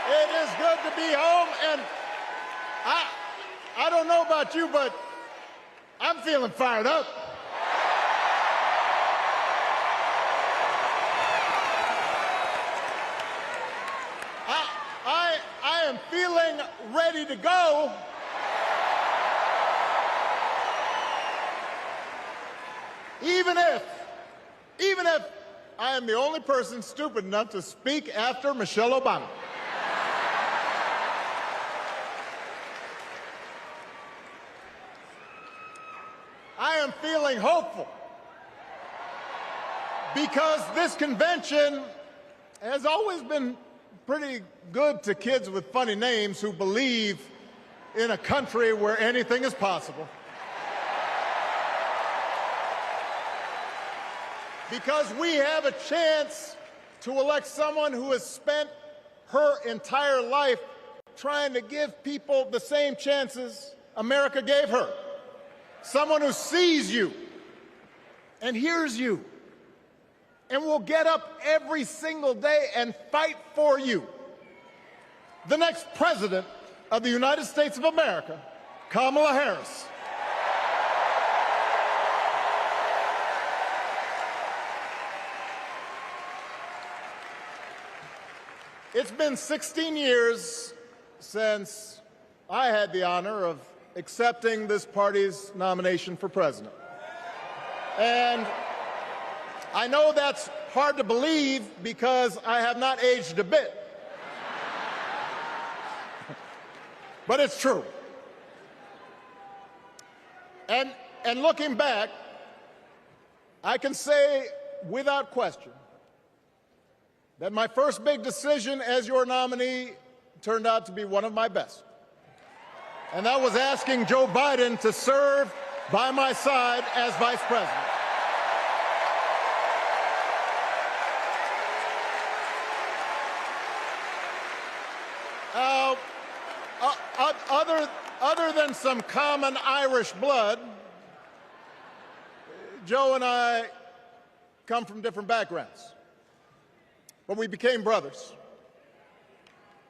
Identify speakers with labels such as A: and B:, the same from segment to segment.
A: It is good to be home, and I don't know about you, but I'm feeling fired up. I am feeling ready to go. Even if I am the only person stupid enough to speak after Michelle Obama. I am feeling hopeful because this convention has always been pretty good to kids with funny names who believe in a country where anything is possible. Because we have a chance to elect someone who has spent her entire life trying to give people the same chances America gave her. Someone who sees you and hears you and will get up every single day and fight for you. The next president of the United States of America, Kamala Harris. It's been 16 years since I had the honor of accepting this party's nomination for president. And I know that's hard to believe because I have not aged a bit. But it's true. And looking back, I can say without question that my first big decision as your nominee turned out to be one of my best. And that was asking Joe Biden to serve by my side as vice president. Other than some common Irish blood, Joe and I come from different backgrounds. But we became brothers.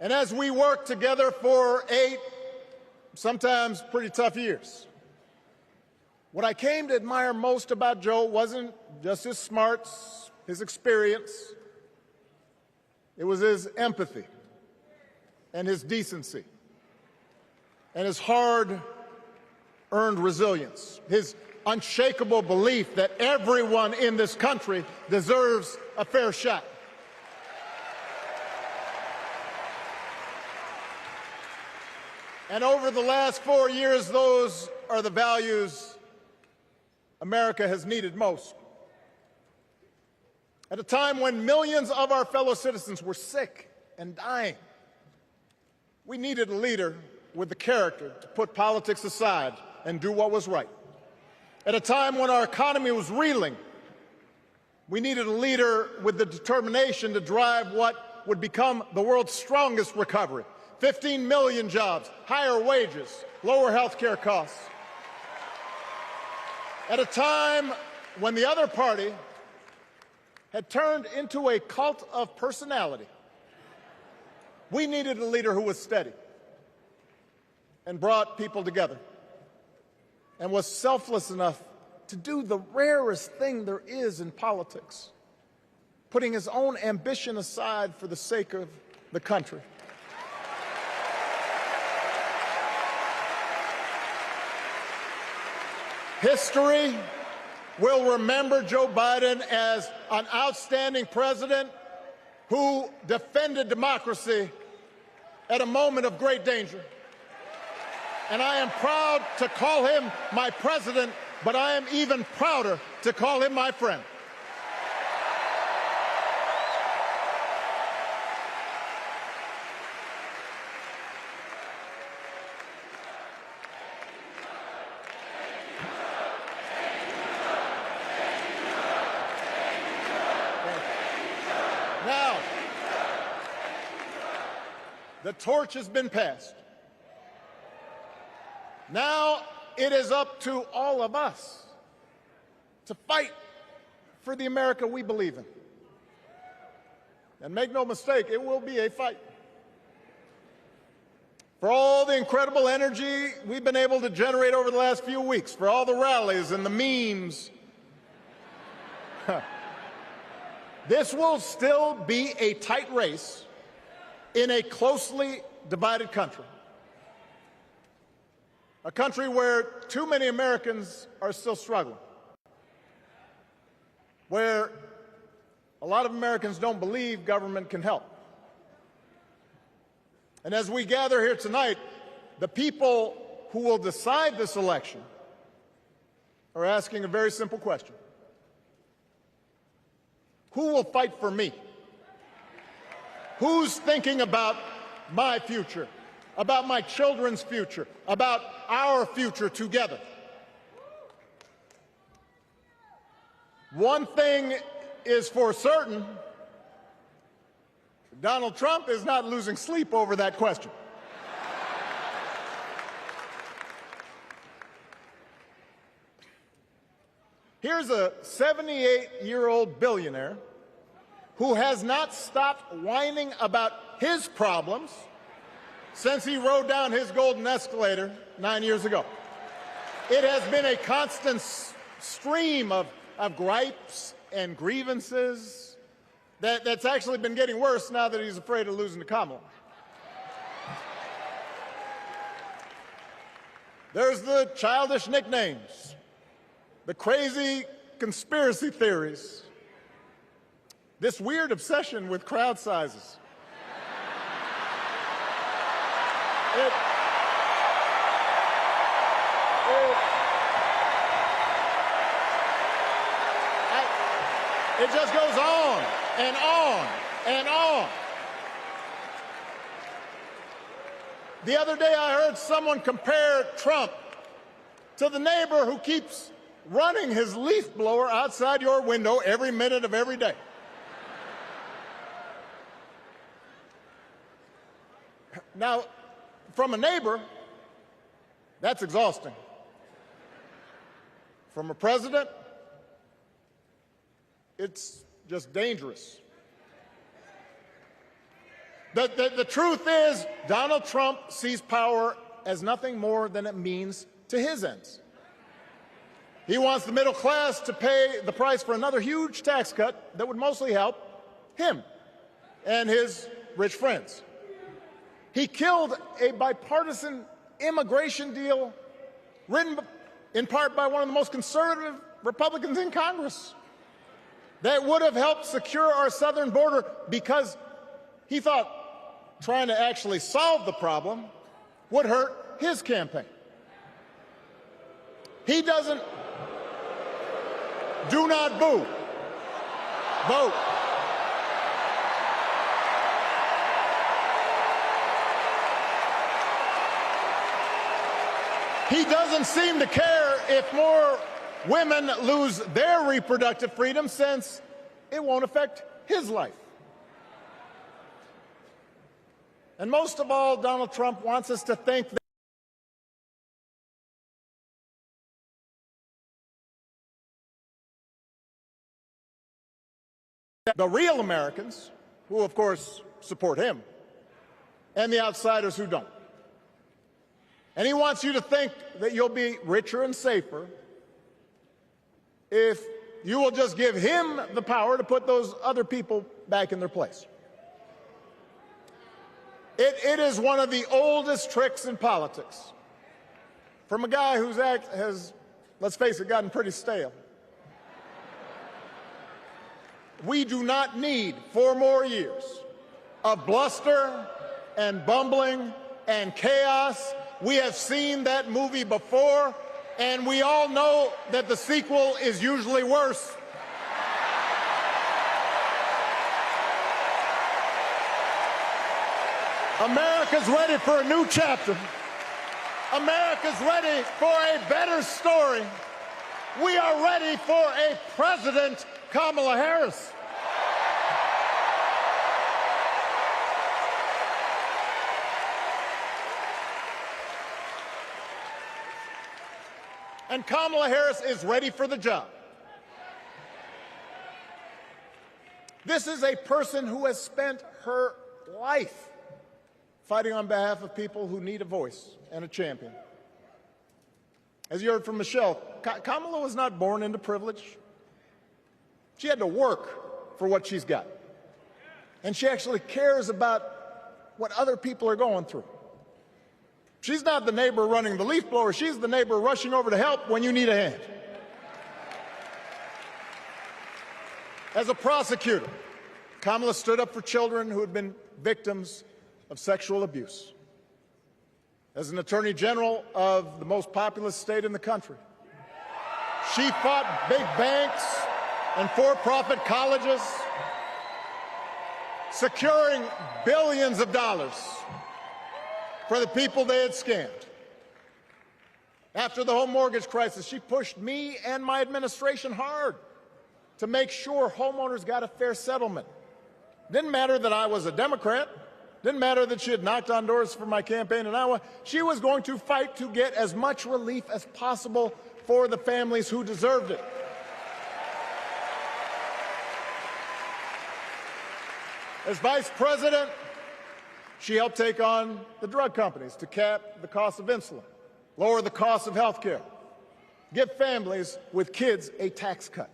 A: And as we worked together for 8, sometimes pretty tough years, what I came to admire most about Joe wasn't just his smarts, his experience. It was his empathy and his decency and his hard-earned resilience, his unshakable belief that everyone in this country deserves a fair shot. And over the last 4 years, those are the values America has needed most. At a time when millions of our fellow citizens were sick and dying, we needed a leader with the character to put politics aside and do what was right. At a time when our economy was reeling, we needed a leader with the determination to drive what would become the world's strongest recovery. 15 million jobs, higher wages, lower health care costs. At a time when the other party had turned into a cult of personality, we needed a leader who was steady and brought people together and was selfless enough to do the rarest thing there is in politics, putting his own ambition aside for the sake of the country. History will remember Joe Biden as an outstanding president who defended democracy at a moment of great danger. And I am proud to call him my president, but I am even prouder to call him my friend. Now, the torch has been passed. Now it is up to all of us to fight for the America we believe in. And make no mistake, it will be a fight. for all the incredible energy we've been able to generate over the last few weeks, for all the rallies and the memes. This will still be a tight race in a closely divided country. A country where too many Americans are still struggling. Where a lot of Americans don't believe government can help. And as we gather here tonight, the people who will decide this election are asking a very simple question. Who will fight for me? Who's thinking about my future, about my children's future, about our future together? One thing is for certain, Donald Trump is not losing sleep over that question. Here's a 78-year-old billionaire who has not stopped whining about his problems since he rode down his golden escalator 9 years ago. It has been a constant stream of gripes and grievances that's actually been getting worse now that he's afraid of losing to Kamala. There's the childish nicknames, the crazy conspiracy theories, this weird obsession with crowd sizes. It just goes on and on and on. The other day I heard someone compare Trump to the neighbor who keeps running his leaf blower outside your window every minute of every day. Now, from a neighbor, that's exhausting. From a president, it's just dangerous. The truth is, Donald Trump sees power as nothing more than it means to his ends. He wants the middle class to pay the price for another huge tax cut that would mostly help him and his rich friends. He killed a bipartisan immigration deal written in part by one of the most conservative Republicans in Congress that would have helped secure our southern border because he thought trying to actually solve the problem would hurt his campaign. He doesn't. Do not boo. Vote. He doesn't seem to care if more women lose their reproductive freedom since it won't affect his life. And most of all, Donald Trump wants us to think that the real Americans, who of course support him, and the outsiders who don't. And he wants you to think that you'll be richer and safer if you will just give him the power to put those other people back in their place. It is one of the oldest tricks in politics from a guy whose act has, let's face it, gotten pretty stale. We do not need 4 more years of bluster and bumbling and chaos. We have seen that movie before, and we all know that the sequel is usually worse. America's ready for a new chapter. America's ready for a better story. We are ready for a President Kamala Harris. And Kamala Harris is ready for the job. This is a person who has spent her life fighting on behalf of people who need a voice and a champion. As you heard from Michelle, Kamala was not born into privilege. She had to work for what she's got. And she actually cares about what other people are going through. She's not the neighbor running the leaf blower. She's the neighbor rushing over to help when you need a hand. As a prosecutor, Kamala stood up for children who had been victims of sexual abuse. As an attorney general of the most populous state in the country, she fought big banks and for-profit colleges, securing billions of dollars for the people they had scammed. After the home mortgage crisis, she pushed me and my administration hard to make sure homeowners got a fair settlement. Didn't matter that I was a Democrat. Didn't matter that she had knocked on doors for my campaign in Iowa. She was going to fight to get as much relief as possible for the families who deserved it. As vice president, she helped take on the drug companies to cap the cost of insulin, lower the cost of health care, give families with kids a tax cut.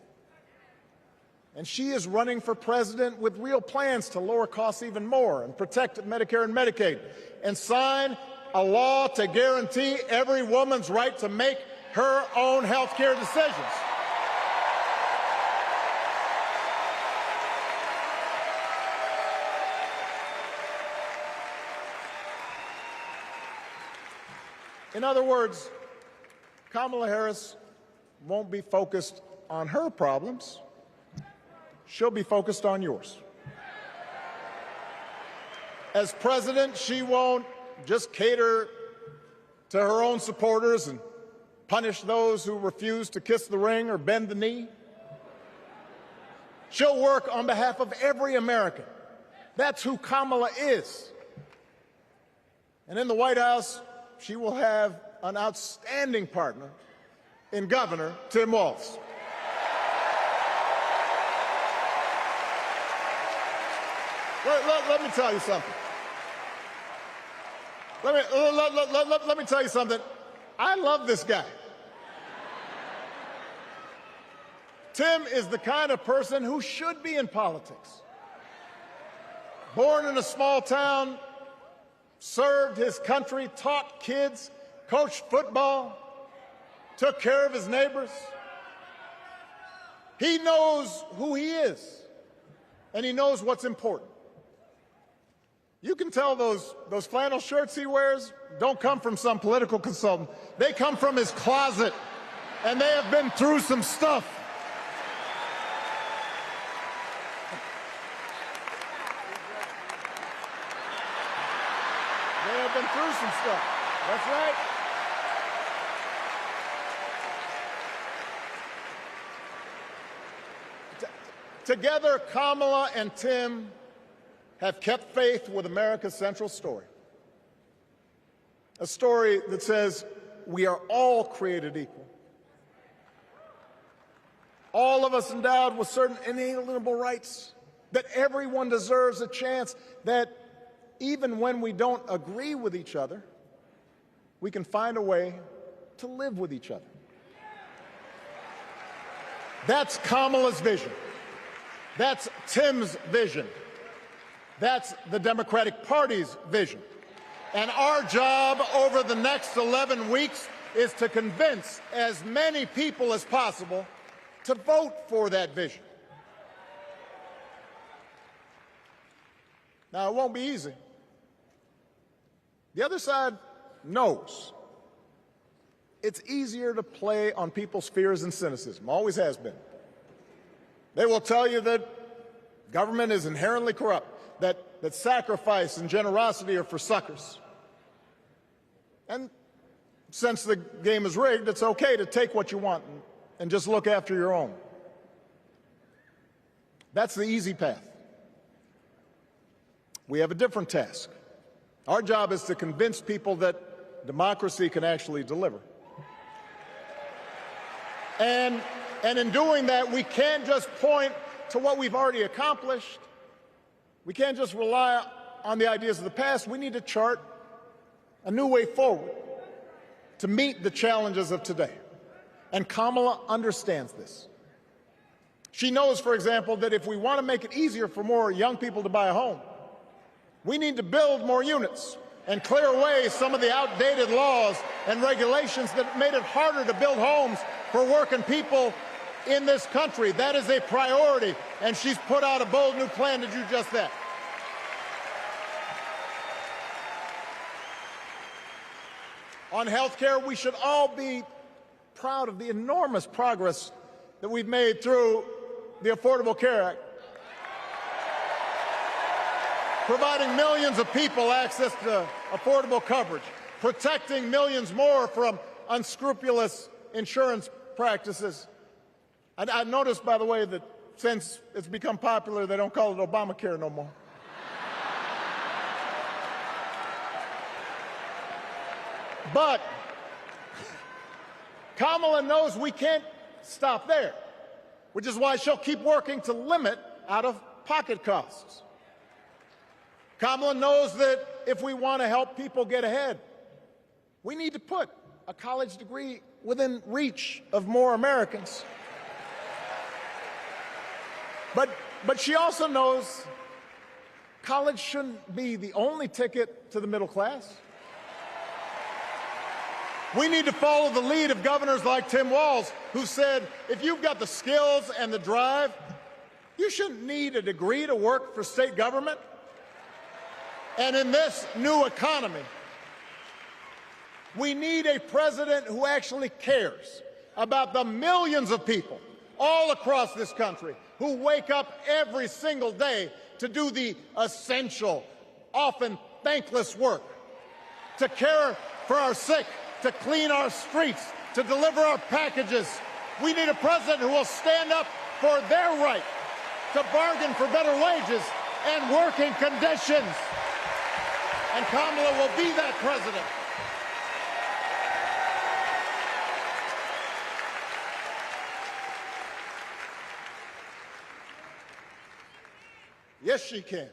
A: And she is running for president with real plans to lower costs even more and protect Medicare and Medicaid and sign a law to guarantee every woman's right to make her own health care decisions. In other words, Kamala Harris won't be focused on her problems. She'll be focused on yours. As president, she won't just cater to her own supporters and punish those who refuse to kiss the ring or bend the knee. She'll work on behalf of every American. That's who Kamala is. And in the White House, she will have an outstanding partner in Governor Tim Walz. Let me tell you something. Let me tell you something. I love this guy. Tim is the kind of person who should be in politics. Born in a small town, served his country, taught kids, coached football, took care of his neighbors. He knows who he is, and he knows what's important. You can tell those flannel shirts he wears don't come from some political consultant. They come from his closet, and they have been through some stuff. They have been through some stuff. That's right. Together, Kamala and Tim have kept faith with America's central story. A story that says we are all created equal. All of us endowed with certain inalienable rights, that everyone deserves a chance, that even when we don't agree with each other, we can find a way to live with each other. That's Kamala's vision. That's Tim's vision. That's the Democratic Party's vision. And our job over the next 11 weeks is to convince as many people as possible to vote for that vision. Now, it won't be easy. The other side knows it's easier to play on people's fears and cynicism, always has been. They will tell you that government is inherently corrupt, that sacrifice and generosity are for suckers. And since the game is rigged, it's okay to take what you want and just look after your own. That's the easy path. We have a different task. Our job is to convince people that democracy can actually deliver. And in doing that, we can't just point to what we've already accomplished. We can't just rely on the ideas of the past. We need to chart a new way forward to meet the challenges of today. And Kamala understands this. She knows, for example, that if we want to make it easier for more young people to buy a home, we need to build more units and clear away some of the outdated laws and regulations that made it harder to build homes for working people in this country. That is a priority, and she's put out a bold new plan to do just that. On health care, we should all be proud of the enormous progress that we've made through the Affordable Care Act, providing millions of people access to affordable coverage, protecting millions more from unscrupulous insurance practices. I noticed, by the way, that since it's become popular, they don't call it Obamacare no more. But Kamala knows we can't stop there, which is why she'll keep working to limit out-of-pocket costs. Kamala knows that if we want to help people get ahead, we need to put a college degree within reach of more Americans. But she also knows college shouldn't be the only ticket to the middle class. We need to follow the lead of governors like Tim Walz, who said, if you've got the skills and the drive, you shouldn't need a degree to work for state government. And in this new economy, we need a president who actually cares about the millions of people all across this country who wake up every single day to do the essential, often thankless work, to care for our sick, to clean our streets, to deliver our packages. We need a president who will stand up for their right to bargain for better wages and working conditions. And Kamala will be that president. Yes, she can.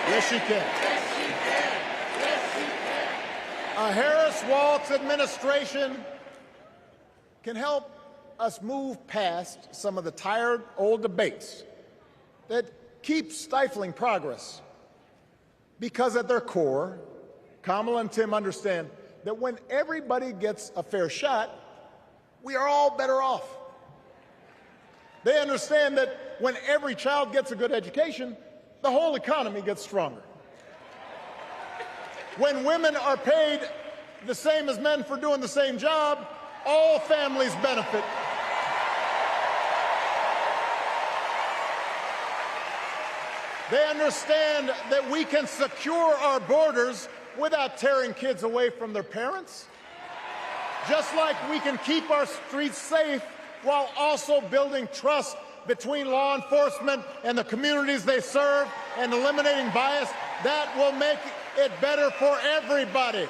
A: Yes, she can. A Harris-Walz administration can help us move past some of the tired old debates that keep stifling progress. Because at their core, Kamala and Tim understand that when everybody gets a fair shot, we are all better off. They understand that when every child gets a good education, the whole economy gets stronger. When women are paid the same as men for doing the same job, all families benefit. They understand that we can secure our borders without tearing kids away from their parents, just like we can keep our streets safe while also building trust between law enforcement and the communities they serve and eliminating bias. That will make it better for everybody.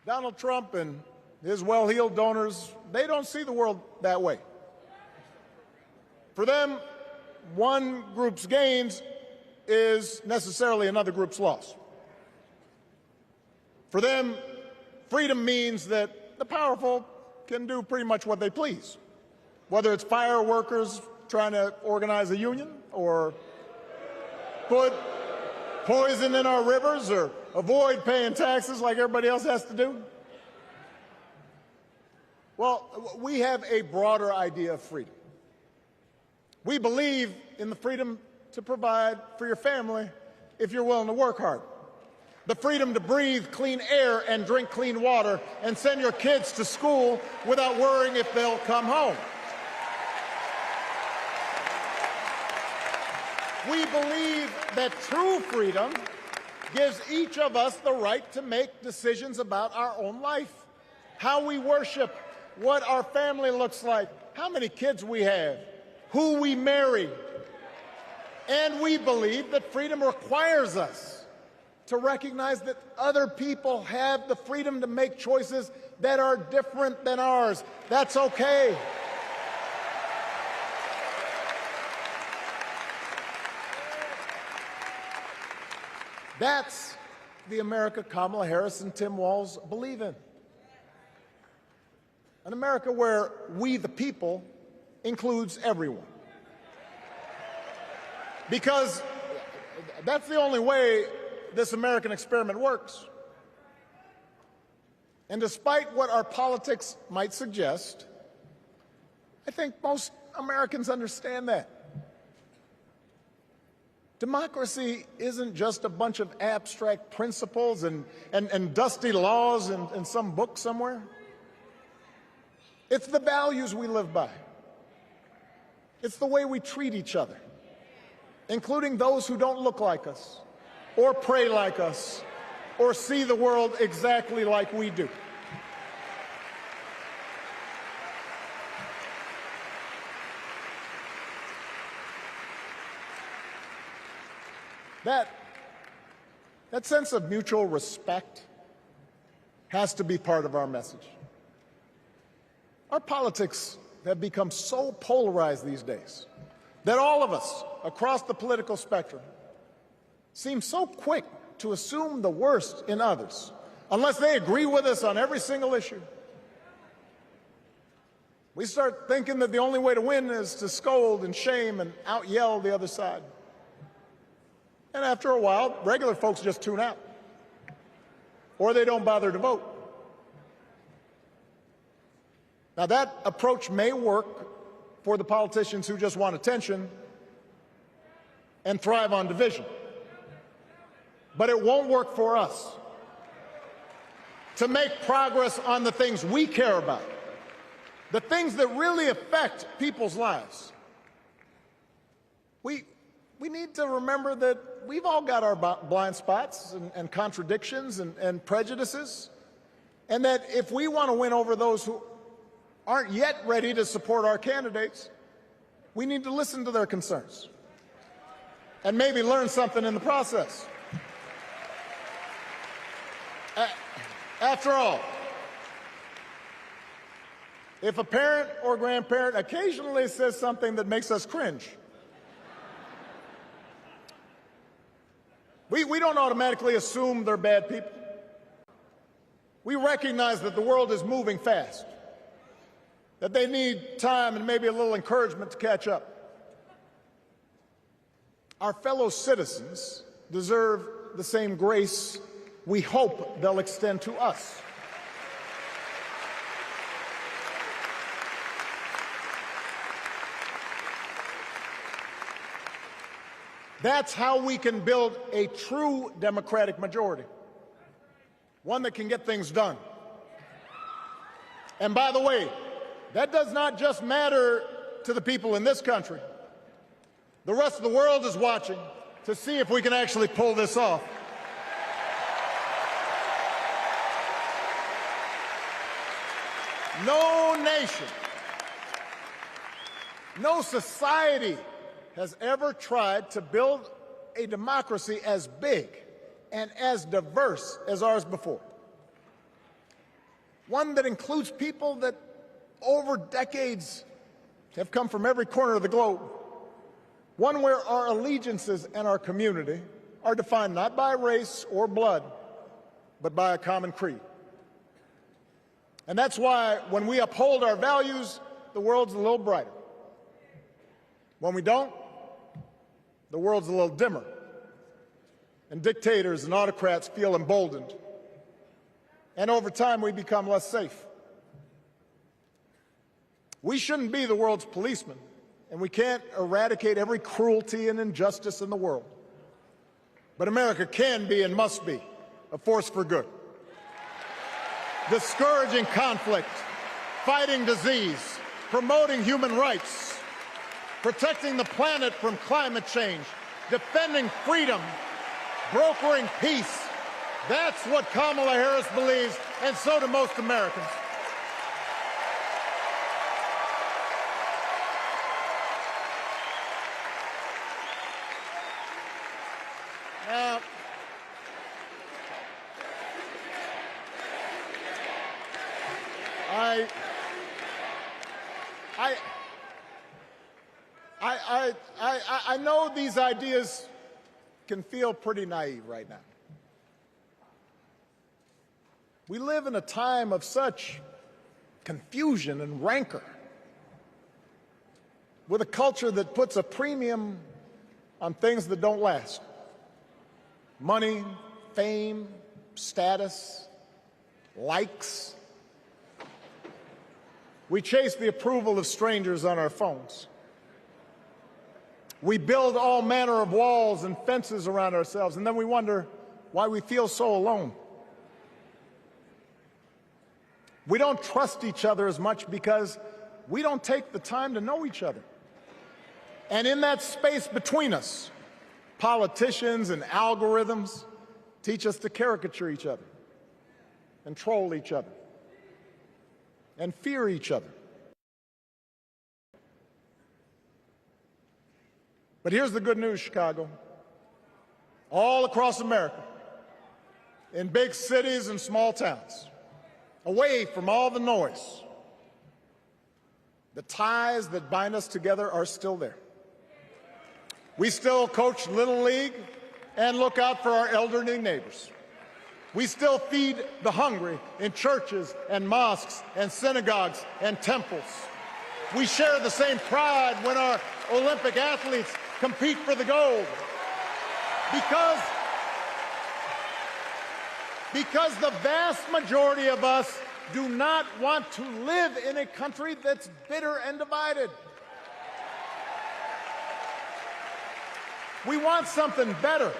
A: Donald Trump and his well-heeled donors, they don't see the world that way. For them, one group's gains is necessarily another group's loss. For them, freedom means that the powerful can do pretty much what they please, whether it's fire workers trying to organize a union or put poison in our rivers or avoid paying taxes like everybody else has to do. Well, we have a broader idea of freedom. We believe in the freedom to provide for your family if you're willing to work hard. The freedom to breathe clean air and drink clean water and send your kids to school without worrying if they'll come home. We believe that true freedom gives each of us the right to make decisions about our own life, how we worship, what our family looks like, how many kids we have, who we marry. And we believe that freedom requires us to recognize that other people have the freedom to make choices that are different than ours. That's okay. That's the America Kamala Harris and Tim Walz believe in. An America where we, the people, includes everyone. Because that's the only way this American experiment works. And despite what our politics might suggest, I think most Americans understand that. Democracy isn't just a bunch of abstract principles and dusty laws in some book somewhere. It's the values we live by. It's the way we treat each other, including those who don't look like us, or pray like us, or see the world exactly like we do. That sense of mutual respect has to be part of our message. Our politics have become so polarized these days that all of us across the political spectrum seem so quick to assume the worst in others, unless they agree with us on every single issue. We start thinking that the only way to win is to scold and shame and out-yell the other side. And after a while, regular folks just tune out, or they don't bother to vote. Now, that approach may work for the politicians who just want attention and thrive on division, but it won't work for us to make progress on the things we care about, the things that really affect people's lives. We need to remember that we've all got our blind spots and contradictions and prejudices, and that if we want to win over those who aren't yet ready to support our candidates, we need to listen to their concerns and maybe learn something in the process. After all, if a parent or grandparent occasionally says something that makes us cringe, we don't automatically assume they're bad people. We recognize that the world is moving fast, that they need time and maybe a little encouragement to catch up. Our fellow citizens deserve the same grace we hope they'll extend to us. That's how we can build a true democratic majority, one that can get things done. And by the way, that does not just matter to the people in this country. The rest of the world is watching to see if we can actually pull this off. No nation, no society has ever tried to build a democracy as big and as diverse as ours before. One that includes people that over decades have come from every corner of the globe. One where our allegiances and our community are defined not by race or blood, but by a common creed. And that's why when we uphold our values, the world's a little brighter. When we don't, the world's a little dimmer, and dictators and autocrats feel emboldened. And over time, we become less safe. We shouldn't be the world's policemen, and we can't eradicate every cruelty and injustice in the world. But America can be and must be a force for good, discouraging conflict, fighting disease, promoting human rights, protecting the planet from climate change, defending freedom, brokering peace. That's what Kamala Harris believes, and so do most Americans. Now, I know these ideas can feel pretty naive right now. We live in a time of such confusion and rancor, with a culture that puts a premium on things that don't last. Money, fame, status, likes. We chase the approval of strangers on our phones. We build all manner of walls and fences around ourselves, and then we wonder why we feel so alone. We don't trust each other as much because we don't take the time to know each other. And in that space between us, politicians and algorithms teach us to caricature each other and troll each other and fear each other. But here's the good news, Chicago. All across America, in big cities and small towns, away from all the noise, the ties that bind us together are still there. We still coach Little League and look out for our elderly neighbors. We still feed the hungry in churches and mosques and synagogues and temples. We share the same pride when our Olympic athletes compete for the gold. Because the vast majority of us do not want to live in a country that's bitter and divided. We want something better.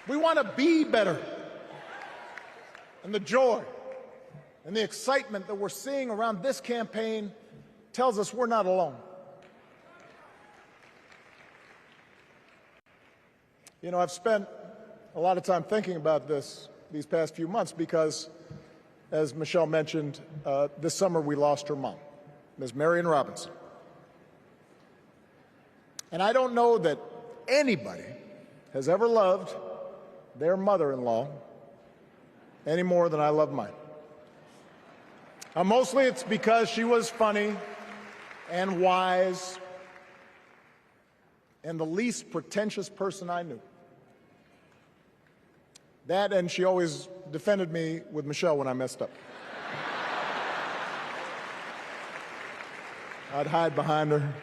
A: We want to be better. And the joy and the excitement that we're seeing around this campaign tells us we're not alone. You know, I've spent a lot of time thinking about these past few months because, as Michelle mentioned, this summer we lost her mom, Ms. Marion Robinson. And I don't know that anybody has ever loved their mother-in-law any more than I love mine. Mostly it's because she was funny and wise and the least pretentious person I knew. That, and she always defended me with Michelle when I messed up. I'd hide behind her.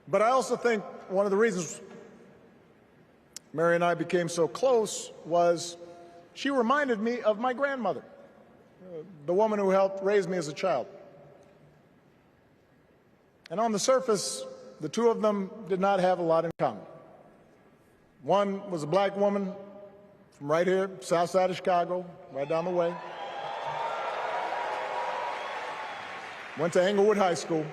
A: But I also think one of the reasons Mary and I became so close was she reminded me of my grandmother, the woman who helped raise me as a child. And on the surface, the two of them did not have a lot in common. One was a black woman from right here, south side of Chicago, right down the way. Went to Englewood High School.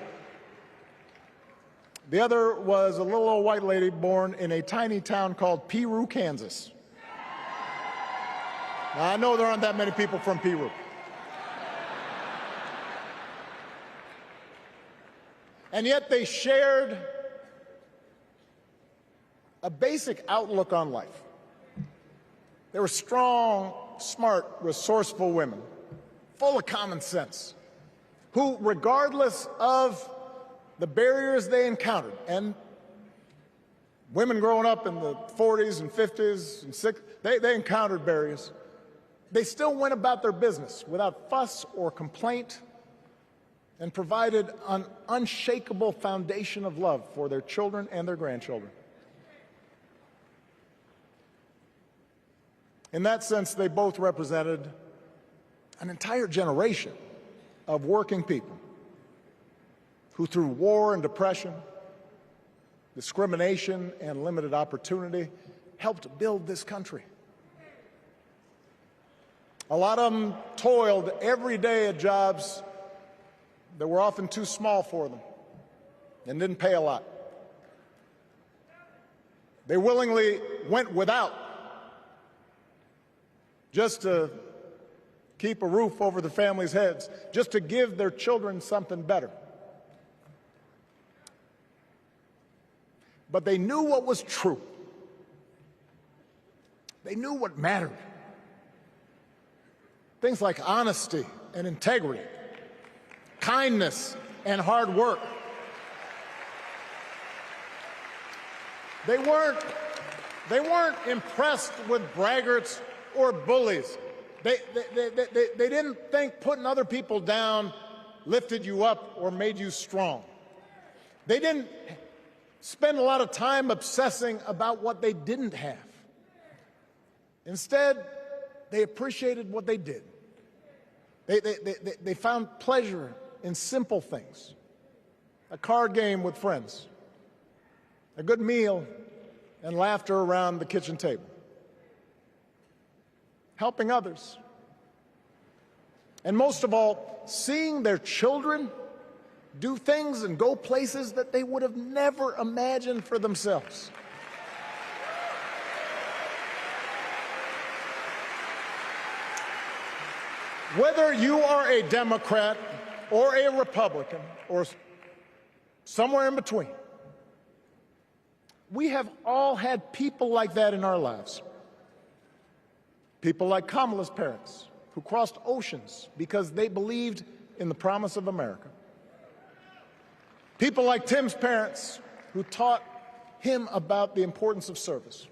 A: The other was a little old white lady born in a tiny town called Peru, Kansas. Now, I know there aren't that many people from Peru. And yet they shared a basic outlook on life. They were strong, smart, resourceful women, full of common sense, who, regardless of the barriers they encountered, and women growing up in the 40s and 50s and 60s, they encountered barriers. They still went about their business without fuss or complaint and provided an unshakable foundation of love for their children and their grandchildren. In that sense, they both represented an entire generation of working people who, through war and depression, discrimination and limited opportunity, helped build this country. A lot of them toiled every day at jobs that were often too small for them and didn't pay a lot. They willingly went without just to keep a roof over their families' heads, just to give their children something better. But they knew what was true. They knew what mattered. Things like honesty and integrity, kindness and hard work. They weren't impressed with braggarts or bullies. They didn't think putting other people down lifted you up or made you strong. They didn't spend a lot of time obsessing about what they didn't have. Instead, they appreciated what they did. They found pleasure in simple things: a card game with friends, a good meal, and laughter around the kitchen table, helping others, and most of all, seeing their children do things and go places that they would have never imagined for themselves. Whether you are a Democrat or a Republican or somewhere in between, we have all had people like that in our lives. People like Kamala's parents, who crossed oceans because they believed in the promise of America. People like Tim's parents, who taught him about the importance of service.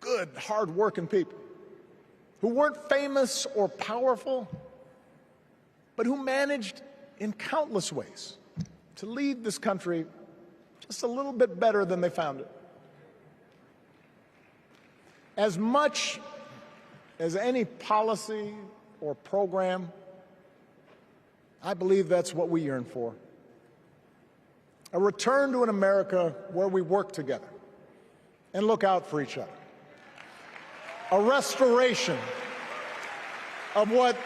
A: Good, hard-working people who weren't famous or powerful, but who managed in countless ways to lead this country just a little bit better than they found it. As much as any policy or program, I believe that's what we yearn for. A return to an America where we work together and look out for each other. A restoration of what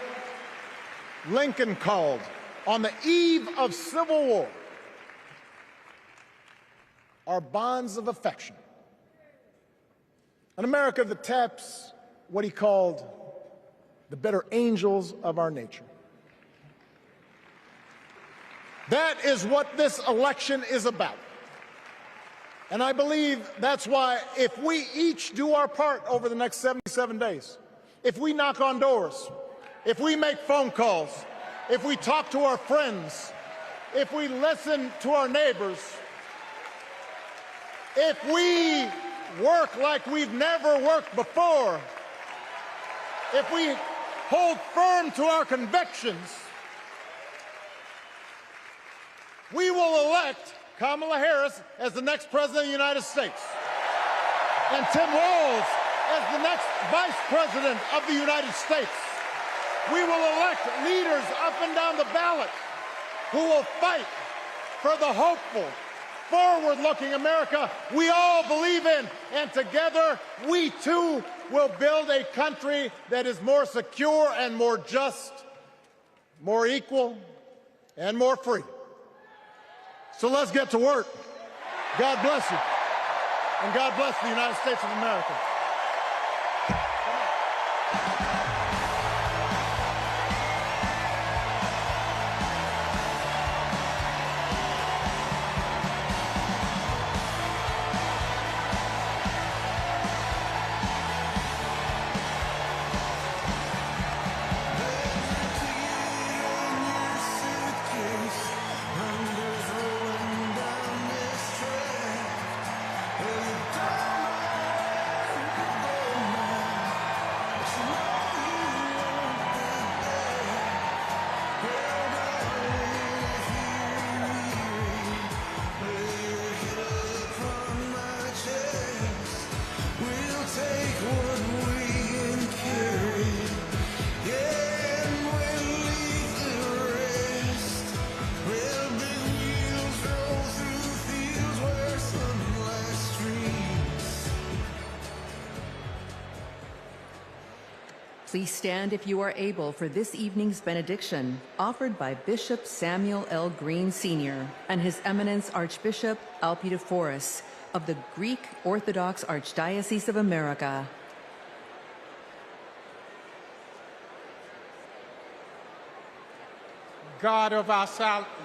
A: Lincoln called, on the eve of civil war, our bonds of affection. An America that taps what he called the better angels of our nature. That is what this election is about. And I believe that's why, if we each do our part over the next 77 days, if we knock on doors, if we make phone calls, if we talk to our friends, if we listen to our neighbors, if we work like we've never worked before, if we hold firm to our convictions, we will elect Kamala Harris as the next President of the United States, and Tim Walz as the next Vice President of the United States. We will elect leaders up and down the ballot who will fight for the hopeful, forward-looking America we all believe in, and together we too will build a country that is more secure and more just, more equal, and more free. So let's get to work. God bless you, and God bless the United States of America.
B: Please stand if you are able for this evening's benediction, offered by Bishop Samuel L. Green Sr. and His Eminence Archbishop Alpidophoros of the Greek Orthodox Archdiocese of America.
C: God of our salvation,